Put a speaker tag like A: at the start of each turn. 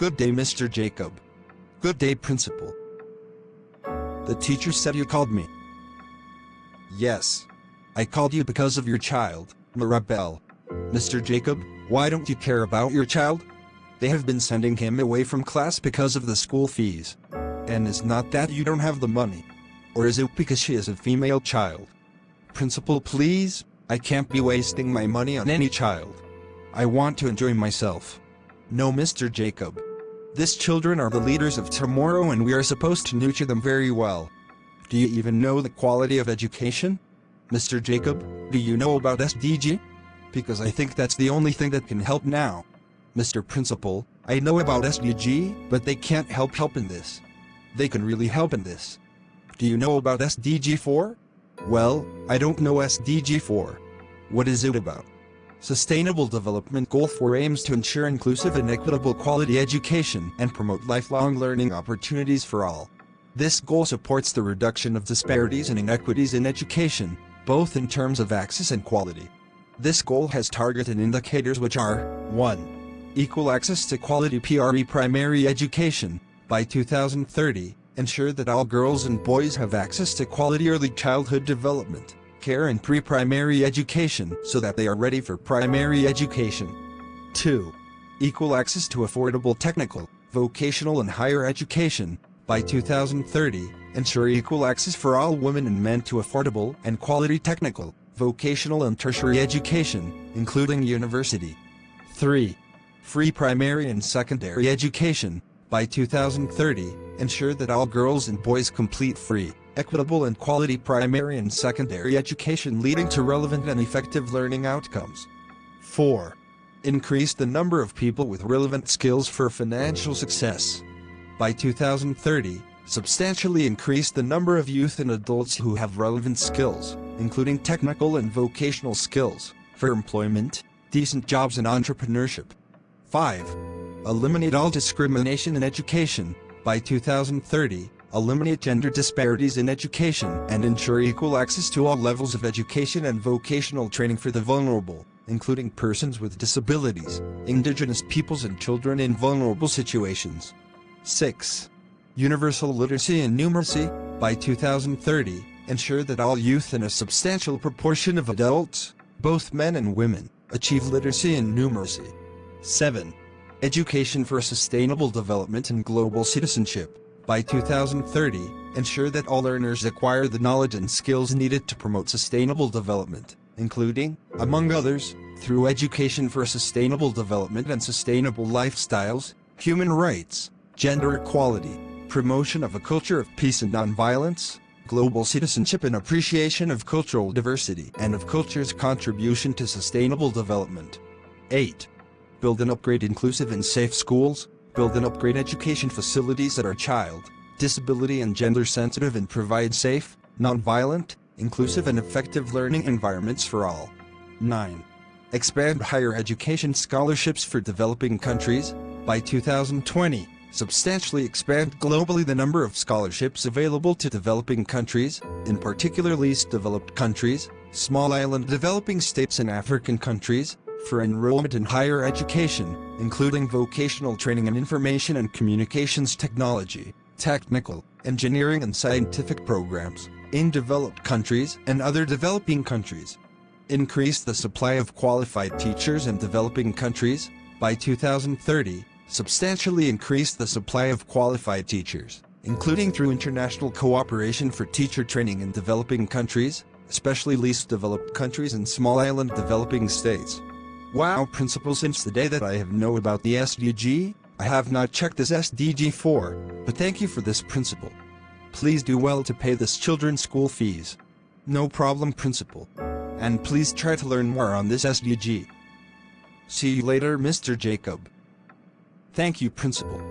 A: Good day, Mr. Jacob. Good day, Principal. The teacher said you called me. Yes. I called you because of your child, Mirabelle. Mr. Jacob, why don't you care about your child? They have been sending him away from class because of the school fees. And it's not that you don't have the money. Or is it because she is a female child? Principal, please, I can't be wasting my money on any child. I want to enjoy myself. No, Mr. Jacob. These children are the leaders of tomorrow and we are supposed to nurture them very well. Do you even know the quality of education? Mr. Jacob, do you know about SDG? Because I think that's the only thing that can help now. Mr. Principal, I know about SDG, but they can't help in this. They can really help in this. Do you know about SDG 4? Well, I don't know SDG 4. What is it about? Sustainable Development Goal 4 aims to ensure inclusive and equitable quality education and promote lifelong learning opportunities for all. This goal supports the reduction of disparities and inequities in education, both in terms of access and quality. This goal has targeted indicators which are 1. Equal access to quality primary education. By 2030, ensure that all girls and boys have access to quality early childhood development, care and pre-primary education so that they are ready for primary education. 2. Equal access to affordable technical, vocational and higher education. By 2030, ensure equal access for all women and men to affordable and quality technical, vocational and tertiary education, including university. 3. Free primary and secondary education. By 2030, ensure that all girls and boys complete free, equitable and quality primary and secondary education leading to relevant and effective learning outcomes. 4. Increase the number of people with relevant skills for financial success. By 2030, substantially increase the number of youth and adults who have relevant skills, including technical and vocational skills, for employment, decent jobs and entrepreneurship. 5. Eliminate all discrimination in education. By 2030, eliminate gender disparities in education and ensure equal access to all levels of education and vocational training for the vulnerable, including persons with disabilities, indigenous peoples and children in vulnerable situations. 6. Universal literacy and numeracy. By 2030, ensure that all youth and a substantial proportion of adults, both men and women, achieve literacy and numeracy. 7. Education for sustainable development and global citizenship. By 2030, ensure that all learners acquire the knowledge and skills needed to promote sustainable development, including, among others, through education for sustainable development and sustainable lifestyles, human rights, gender equality, promotion of a culture of peace and nonviolence, global citizenship and appreciation of cultural diversity and of culture's contribution to sustainable development. 8. Build and upgrade inclusive and safe schools. Build and upgrade education facilities that are child, disability and gender sensitive and provide safe, non-violent, inclusive and effective learning environments for all. 9. Expand higher education scholarships for developing countries. By 2020, substantially expand globally the number of scholarships available to developing countries, in particular least developed countries, small island developing states and African countries, for enrollment in higher education, including vocational training and information and communications technology, technical, engineering and scientific programs, in developed countries and other developing countries. Increase the supply of qualified teachers in developing countries. By 2030, substantially increase the supply of qualified teachers, including through international cooperation for teacher training in developing countries, especially least developed countries and small island developing states. Wow, Principal, since the day that I have known about the SDG, I have not checked this SDG 4, but thank you for this, Principal. Please do well to pay this children's school fees. No problem, Principal. And please try to learn more on this SDG. See you later, Mr. Jacob. Thank you, Principal.